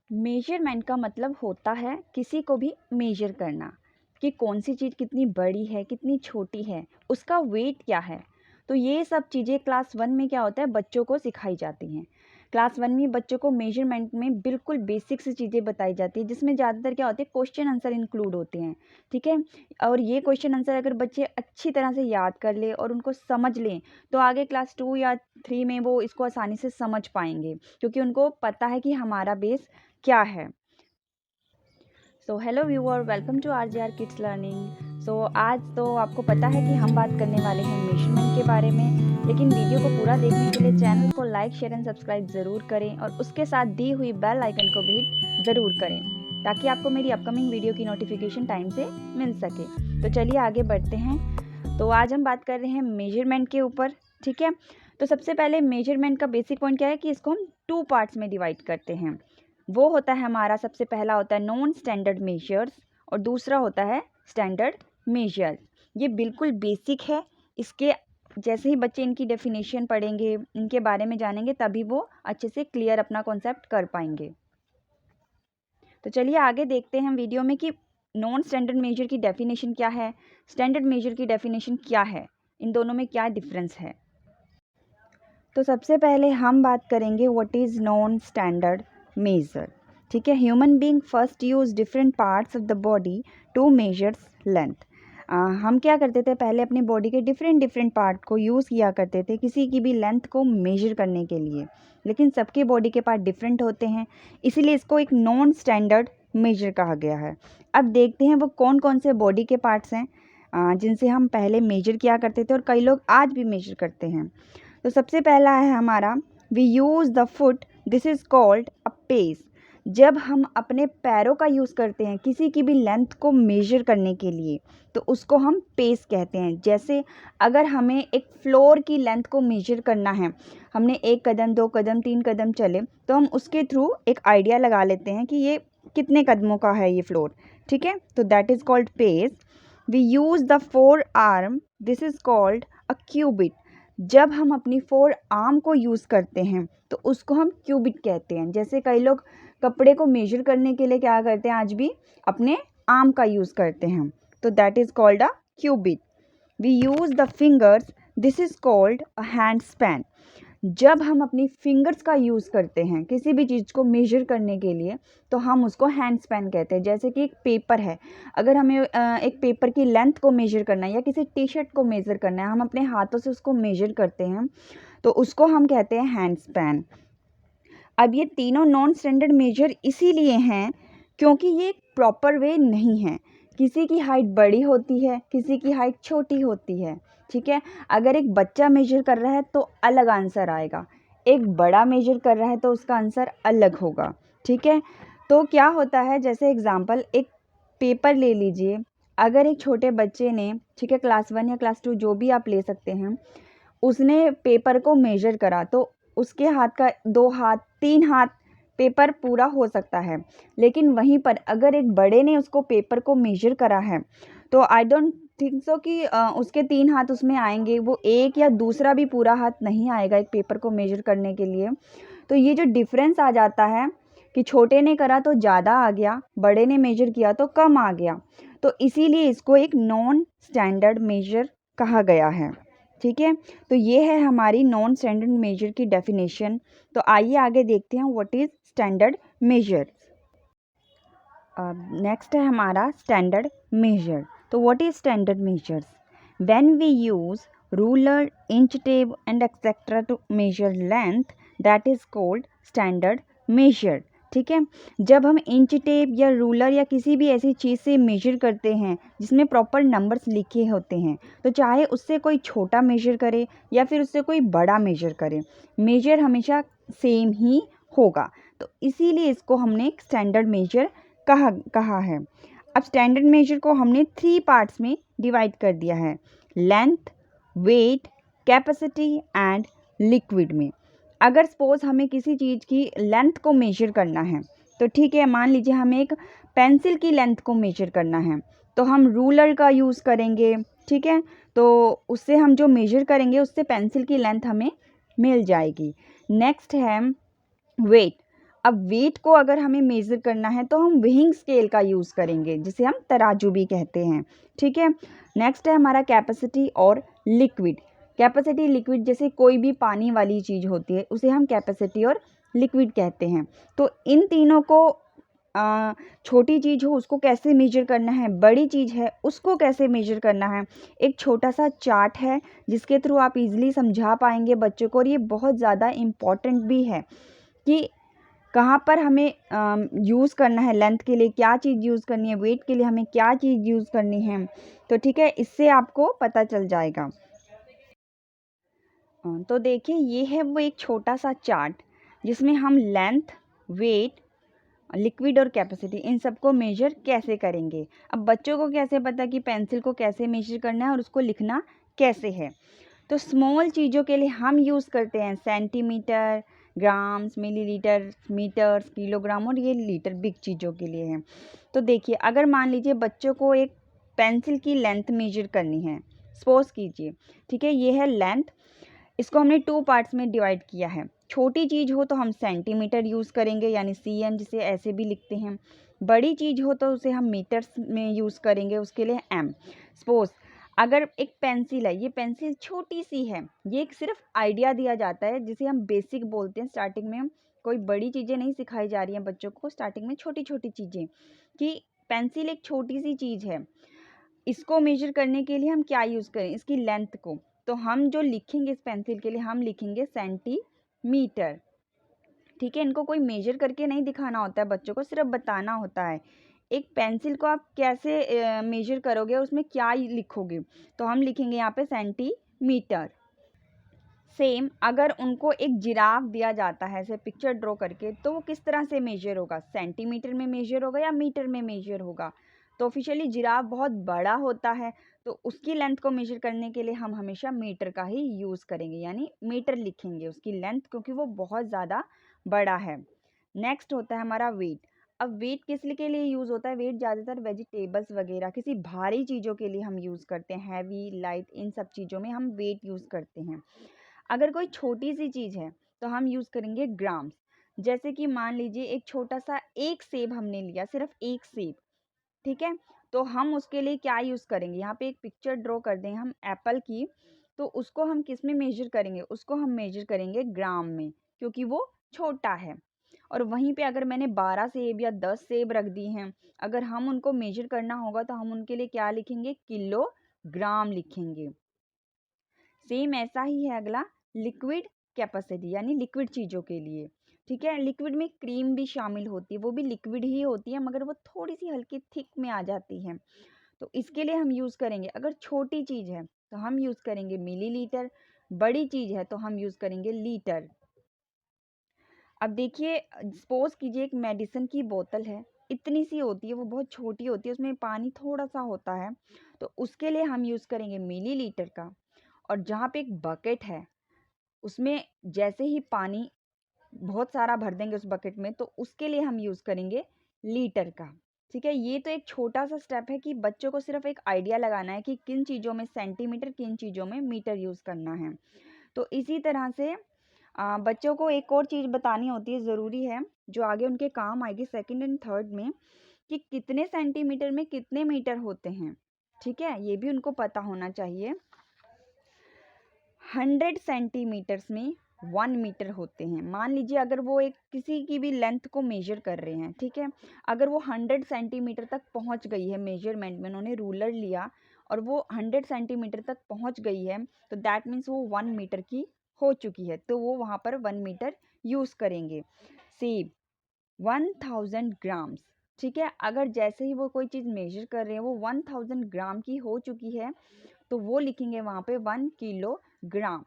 Measurement का मतलब होता है किसी को भी मेजर करना कि कौन सी चीज़ कितनी बड़ी है, कितनी छोटी है, उसका वेट क्या है। तो ये सब चीज़ें क्लास 1 में क्या होता है, बच्चों को सिखाई जाती हैं। क्लास 1 में बच्चों को मेजरमेंट में बिल्कुल बेसिक सी चीज़ें बताई जाती है, जिसमें ज़्यादातर क्या होते हैं, क्वेश्चन आंसर इंक्लूड होते हैं। ठीक है। और ये क्वेश्चन आंसर अगर बच्चे अच्छी तरह से याद कर ले और उनको समझ लें, तो आगे क्लास 2 या 3 में वो इसको आसानी से समझ पाएंगे, क्योंकि उनको पता है कि हमारा बेस क्या है। So hello viewer, welcome to RJR kids learning. So आज तो आपको पता है कि हम बात करने वाले हैं मेजरमेंट के बारे में, लेकिन वीडियो को पूरा देखने के लिए चैनल को लाइक, शेयर एंड सब्सक्राइब ज़रूर करें और उसके साथ दी हुई बेल आइकन को भी हिट ज़रूर करें, ताकि आपको मेरी अपकमिंग वीडियो की नोटिफिकेशन टाइम से मिल सके। तो चलिए आगे बढ़ते हैं। तो आज हम बात कर रहे हैं मेजरमेंट के ऊपर। ठीक है। तो सबसे पहले मेजरमेंट का बेसिक पॉइंट क्या है कि इसको हम 2 पार्ट्स में डिवाइड करते हैं। वो होता है हमारा, सबसे पहला होता है नॉन स्टैंडर्ड मेजर्स और दूसरा होता है स्टैंडर्ड मेजर्स। ये बिल्कुल बेसिक है। इसके जैसे ही बच्चे इनकी डेफिनेशन पढ़ेंगे, इनके बारे में जानेंगे, तभी वो अच्छे से क्लियर अपना कॉन्सेप्ट कर पाएंगे। तो चलिए आगे देखते हैं हम वीडियो में कि नॉन स्टैंडर्ड मेजर की डेफिनेशन क्या है, स्टैंडर्ड मेजर की डेफिनेशन क्या है, इन दोनों में क्या डिफरेंस है। तो सबसे पहले हम बात करेंगे what is non standard measure. ठीक है। Human being first use different parts of the body to measures length. हम क्या करते थे, पहले अपनी बॉडी के डिफरेंट पार्ट को यूज़ किया करते थे किसी की भी लेंथ को मेजर करने के लिए, लेकिन सबके बॉडी के पार्ट डिफरेंट होते हैं, इसीलिए इसको एक नॉन स्टैंडर्ड मेजर कहा गया है। अब देखते हैं वो कौन कौन से बॉडी के पार्ट्स हैं जिनसे हम पहले मेजर किया करते थे और कई लोग आज भी मेजर करते हैं। तो सबसे पहला है हमारा, we use the foot, this is called a pace. जब हम अपने पैरों का यूज़ करते हैं किसी की भी लेंथ को मेजर करने के लिए, तो उसको हम पेस कहते हैं। जैसे अगर हमें एक फ्लोर की लेंथ को मेजर करना है, हमने 1 कदम 2 कदम 3 कदम चले, तो हम उसके थ्रू एक आइडिया लगा लेते हैं कि ये कितने कदमों का है ये फ्लोर। ठीक है। तो that is called pace. We use the forearm, this is called a cubit. जब हम अपनी 4 आर्म को यूज़ करते हैं तो उसको हम क्यूबिट कहते हैं। जैसे कई लोग कपड़े को मेजर करने के लिए क्या करते हैं, आज भी अपने आर्म का यूज़ करते हैं, तो that is called a cubit. We use the fingers, this is called a hand span. जब हम अपनी फिंगर्स का यूज़ करते हैं किसी भी चीज़ को मेजर करने के लिए, तो हम उसको हैंड स्पैन कहते हैं। जैसे कि एक पेपर है, अगर हमें एक पेपर की लेंथ को मेजर करना है या किसी टी शर्ट को मेज़र करना है, हम अपने हाथों से उसको मेजर करते हैं, तो उसको हम कहते हैं हैंड स्पैन। अब ये तीनों नॉन स्टैंडर्ड मेजर इसीलिए हैं क्योंकि ये एक प्रॉपर वे नहीं है। किसी की हाइट बड़ी होती है, किसी की हाइट छोटी होती है। ठीक है। अगर एक बच्चा मेजर कर रहा है तो अलग आंसर आएगा, एक बड़ा मेजर कर रहा है तो उसका आंसर अलग होगा। ठीक है। तो क्या होता है, जैसे एग्जांपल एक पेपर ले लीजिए। अगर एक छोटे बच्चे ने, ठीक है, क्लास 1 या क्लास 2 जो भी आप ले सकते हैं, उसने पेपर को मेजर करा, तो उसके हाथ का 2 हाथ 3 हाथ पेपर पूरा हो सकता है। लेकिन वहीं पर अगर एक बड़े ने उसको पेपर को मेजर करा है, तो आई डोंट थिंक सो कि उसके 3 हाथ उसमें आएंगे, वो एक या दूसरा भी पूरा हाथ नहीं आएगा एक पेपर को मेजर करने के लिए। तो ये जो डिफरेंस आ जाता है कि छोटे ने करा तो ज़्यादा आ गया, बड़े ने मेजर किया तो कम आ गया, तो इसीलिए इसको एक नॉन स्टैंडर्ड मेजर कहा गया है। ठीक है। तो ये है हमारी नॉन स्टैंडर्ड मेजर की डेफिनेशन। तो आइए आगे देखते हैं what is standard measure. Next है हमारा स्टैंडर्ड मेजर। तो what is standard measures? When we use ruler, inch tape and etcetera to measure length, that is called standard measure. ठीक है। जब हम इंच टेप या रूलर या किसी भी ऐसी चीज़ से मेजर करते हैं जिसमें प्रॉपर नंबर्स लिखे होते हैं, तो चाहे उससे कोई छोटा मेजर करे या फिर उससे कोई बड़ा मेजर करे, मेजर हमेशा सेम ही होगा। तो इसीलिए इसको हमने एक स्टैंडर्ड मेजर कहा है। अब स्टैंडर्ड मेजर को हमने 3 पार्ट्स में डिवाइड कर दिया है, length, weight, capacity and liquid में। अगर सपोज हमें किसी चीज़ की लेंथ को मेजर करना है, तो ठीक है, मान लीजिए हमें एक पेंसिल की लेंथ को मेजर करना है, तो हम रूलर का यूज़ करेंगे। ठीक है। तो उससे हम जो मेजर करेंगे उससे पेंसिल की लेंथ हमें मिल जाएगी। नेक्स्ट है वेट। अब वेट को अगर हमें मेज़र करना है तो हम वेइंग स्केल का यूज़ करेंगे, जिसे हम तराजू भी कहते हैं, ठीक है। नेक्स्ट है हमारा कैपेसिटी और लिक्विड। कैपेसिटी, लिक्विड, जैसे कोई भी पानी वाली चीज़ होती है उसे हम कैपेसिटी और लिक्विड कहते हैं। तो इन तीनों को छोटी चीज़ हो उसको कैसे मेजर करना है, बड़ी चीज़ है उसको कैसे मेजर करना है, एक छोटा सा चार्ट है जिसके थ्रू आप इजीली समझा पाएंगे बच्चों को। और ये बहुत ज़्यादा इम्पॉर्टेंट भी है कि कहाँ पर हमें यूज़ करना है, लेंथ के लिए क्या चीज़ यूज़ करनी है, वेट के लिए हमें क्या चीज़ यूज़ करनी है। तो ठीक है, इससे आपको पता चल जाएगा। तो देखिए ये है वो एक छोटा सा चार्ट जिसमें हम लेंथ, वेट, लिक्विड और कैपेसिटी इन सबको मेजर कैसे करेंगे। अब बच्चों को कैसे पता कि पेंसिल को कैसे मेजर करना है और उसको लिखना कैसे है। तो स्मॉल चीज़ों के लिए हम यूज़ करते हैं centimetre, grams, millilitre, metres, kilogram, और ये लीटर बिग चीज़ों के लिए है। तो देखिए अगर मान लीजिए बच्चों को एक पेंसिल की लेंथ मेजर करनी है, सपोज कीजिए, ठीक है, ये है लेंथ। इसको हमने 2 पार्ट्स में डिवाइड किया है। छोटी चीज़ हो तो हम सेंटीमीटर यूज़ करेंगे, यानी cm, जिसे ऐसे भी लिखते हैं। बड़ी चीज़ हो तो उसे हम मीटर्स में यूज़ करेंगे, उसके लिए m। सपोज अगर एक पेंसिल है, ये पेंसिल छोटी सी है, ये एक सिर्फ आइडिया दिया जाता है जिसे हम बेसिक बोलते हैं। स्टार्टिंग में कोई बड़ी चीज़ें नहीं सिखाई जा रही हैं बच्चों को, स्टार्टिंग में छोटी छोटी चीज़ें, कि पेंसिल एक छोटी सी चीज़ है, इसको मेजर करने के लिए हम क्या यूज़ करें, इसकी लेंथ को। तो हम जो लिखेंगे इस पेंसिल के लिए, हम लिखेंगे सेंटीमीटर, ठीक है। इनको कोई मेजर करके नहीं दिखाना होता है बच्चों को, सिर्फ बताना होता है एक पेंसिल को आप कैसे मेजर करोगे, उसमें क्या लिखोगे। तो हम लिखेंगे यहाँ पे सेंटीमीटर। सेम अगर उनको एक जिराफ दिया जाता है ऐसे पिक्चर ड्रॉ करके, तो वो किस तरह से मेजर होगा, सेंटीमीटर में मेजर होगा या मीटर में मेजर होगा। तो ऑफिशियली जिराफ बहुत बड़ा होता है, तो उसकी लेंथ को मेजर करने के लिए हम हमेशा मीटर का ही यूज़ करेंगे, यानी मीटर लिखेंगे उसकी लेंथ, क्योंकि वो बहुत ज़्यादा बड़ा है। नेक्स्ट होता है हमारा वेट। अब वेट किस लिए के लिए यूज़ होता है, वेट ज़्यादातर वेजिटेबल्स वगैरह किसी भारी चीज़ों के लिए हम यूज़ करते हैं, हैवी, लाइट, इन सब चीज़ों में हम वेट यूज़ करते हैं। अगर कोई छोटी सी चीज़ है तो हम यूज़ करेंगे ग्राम्स। जैसे कि मान लीजिए एक छोटा सा एक सेब हमने लिया, सिर्फ एक सेब, ठीक है। तो हम उसके लिए क्या यूज़ करेंगे, यहाँ पे एक पिक्चर ड्रॉ कर दें हम एप्पल की, तो उसको हम किस में मेजर करेंगे, उसको हम मेजर करेंगे ग्राम में, क्योंकि वो छोटा है। और वहीं पे अगर मैंने 12 सेब या 10 सेब रख दी हैं, अगर हम उनको मेजर करना होगा तो हम उनके लिए क्या लिखेंगे, किलोग्राम लिखेंगे। सेम ऐसा ही है अगला, लिक्विड कैपेसिटी, यानी लिक्विड चीज़ों के लिए, ठीक है। लिक्विड में क्रीम भी शामिल होती है, वो भी लिक्विड ही होती है, मगर वो थोड़ी सी हल्की थिक में आ जाती है। तो इसके लिए हम यूज़ करेंगे, अगर छोटी चीज़ है तो हम यूज़ करेंगे मिलीलीटर, बड़ी चीज़ है तो हम यूज़ करेंगे लीटर। अब देखिए सपोज कीजिए एक मेडिसिन की बोतल है, इतनी सी होती है, वो बहुत छोटी होती है, उसमें पानी थोड़ा सा होता है, तो उसके लिए हम यूज़ करेंगे मिलीलीटर का। और जहाँ पे एक बकेट है, उसमें जैसे ही पानी बहुत सारा भर देंगे उस बकेट में, तो उसके लिए हम यूज़ करेंगे लीटर का, ठीक है। ये तो एक छोटा सा स्टेप है कि बच्चों को सिर्फ एक आइडिया लगाना है कि किन चीज़ों में सेंटीमीटर, किन चीज़ों में मीटर यूज़ करना है। तो इसी तरह से बच्चों को एक और चीज़ बतानी होती है, ज़रूरी है, जो आगे उनके काम आएगी सेकंड एंड थर्ड में, कि कितने सेंटीमीटर में कितने मीटर होते हैं, ठीक है, ये भी उनको पता होना चाहिए। 100 सेंटीमीटर्स में 1 मीटर होते हैं। मान लीजिए अगर वो एक किसी की भी लेंथ को मेजर कर रहे हैं, ठीक है, अगर वो 100 सेंटीमीटर तक पहुंच गई है मेजरमेंट में, उन्होंने रूलर लिया और वो 100 सेंटीमीटर तक पहुंच गई है, तो दैट मीन्स वो 1 मीटर की हो चुकी है, तो वो वहाँ पर 1 मीटर यूज़ करेंगे। सेब 1000 ग्राम्स, ठीक है, अगर जैसे ही वो कोई चीज़ मेजर कर रहे हैं वो 1000 ग्राम की हो चुकी है, तो वो लिखेंगे वहाँ पे 1 किलोग्राम।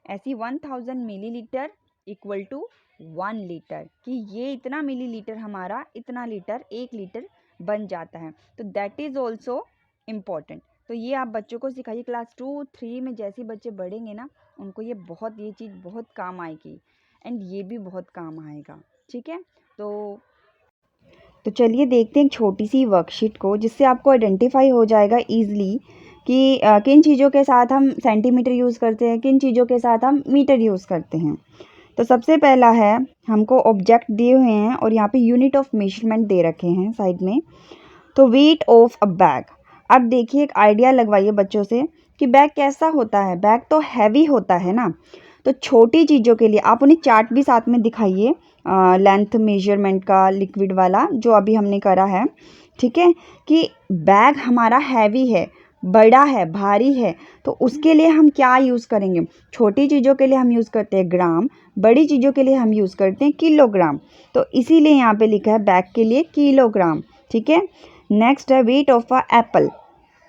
ऐसी 1000 मिलीलीटर इक्वल टू 1 लीटर, कि ये इतना मिलीलीटर हमारा इतना लीटर 1 लीटर बन जाता है। तो दैट इज़ ऑल्सो इम्पॉर्टेंट। तो ये आप बच्चों को सिखाइए, क्लास 2, 3 में जैसे बच्चे बढ़ेंगे ना, उनको ये चीज़ बहुत काम आएगी, एंड ये भी बहुत काम आएगा, ठीक है। तो चलिए देखते हैं एक छोटी सी वर्कशीट को, जिससे आपको आइडेंटिफाई हो जाएगा ईज़िली कि किन चीज़ों के साथ हम सेंटीमीटर यूज़ करते हैं, किन चीज़ों के साथ हम मीटर यूज़ करते हैं, तो सबसे पहला है, हमको ऑब्जेक्ट दिए हुए हैं और यहाँ पे यूनिट ऑफ मेजरमेंट दे रखे हैं साइड में। तो वेट ऑफ अ बैग। अब देखिए एक आइडिया लगवाइए बच्चों से कि बैग कैसा होता है। बैग तो हैवी होता है ना। तो छोटी चीज़ों के लिए आप उन्हें चार्ट भी साथ में दिखाइए, लेंथ मेजरमेंट का लिक्विड वाला जो अभी हमने करा है, ठीक है, कि बैग हमारा हैवी है, बड़ा है, भारी है, तो उसके लिए हम क्या यूज़ करेंगे। छोटी चीज़ों के लिए हम यूज़ करते हैं ग्राम, बड़ी चीज़ों के लिए हम यूज़ करते हैं किलोग्राम। तो इसीलिए यहाँ पे लिखा है बैग के लिए किलोग्राम, ठीक है। नेक्स्ट है वेट ऑफ अ एप्पल।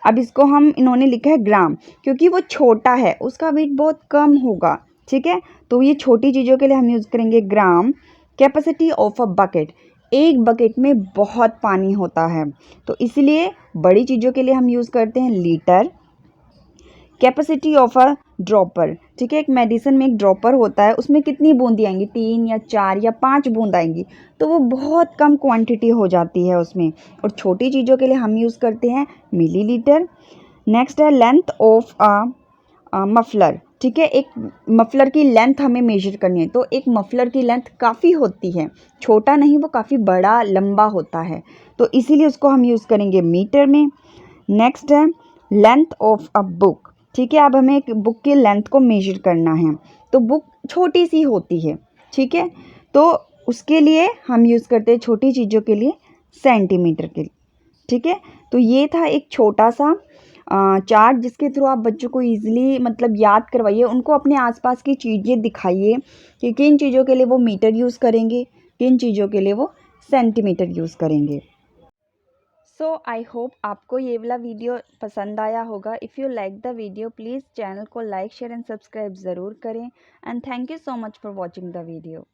अब इसको हम इन्होंने लिखा है ग्राम, क्योंकि वो छोटा है, उसका वेट बहुत कम होगा, ठीक है। तो ये छोटी चीज़ों के लिए हम यूज़ करेंगे ग्राम। कैपेसिटी ऑफ अ बकेट, एक बकेट में बहुत पानी होता है, तो इसलिए बड़ी चीज़ों के लिए हम यूज़ करते हैं litre. Capacity of a dropper, ठीक है, एक मेडिसिन में एक ड्रॉपर होता है, उसमें कितनी बूंदी आएंगी, 3 या 4 या 5 बूंद आएंगी, तो वो बहुत कम क्वांटिटी हो जाती है उसमें। और छोटी चीज़ों के लिए हम यूज़ करते हैं मिलीलीटर। नेक्स्ट है लेंथ ऑफ अ मफलर, ठीक है, एक मफलर की लेंथ हमें मेजर करनी है, तो एक मफलर की लेंथ काफ़ी होती है, छोटा नहीं, वो काफ़ी बड़ा लंबा होता है, तो इसीलिए उसको हम यूज़ करेंगे मीटर में। नेक्स्ट है लेंथ ऑफ अ बुक, ठीक है, अब हमें एक बुक की लेंथ को मेजर करना है, तो बुक छोटी सी होती है, ठीक है, तो उसके लिए हम यूज़ करते हैं छोटी चीज़ों के लिए सेंटीमीटर के, ठीक है। तो ये था एक छोटा सा चार्ट जिसके थ्रू आप बच्चों को ईजिली मतलब याद करवाइए, उनको अपने आसपास की चीज़ें दिखाइए कि किन चीज़ों के लिए वो मीटर यूज़ करेंगे, किन चीज़ों के लिए वो सेंटीमीटर यूज़ करेंगे। सो आई होप आपको ये वाला वीडियो पसंद आया होगा। If you like the video please channel को लाइक शेयर एंड सब्सक्राइब ज़रूर करें। And thank you so much for watching the video.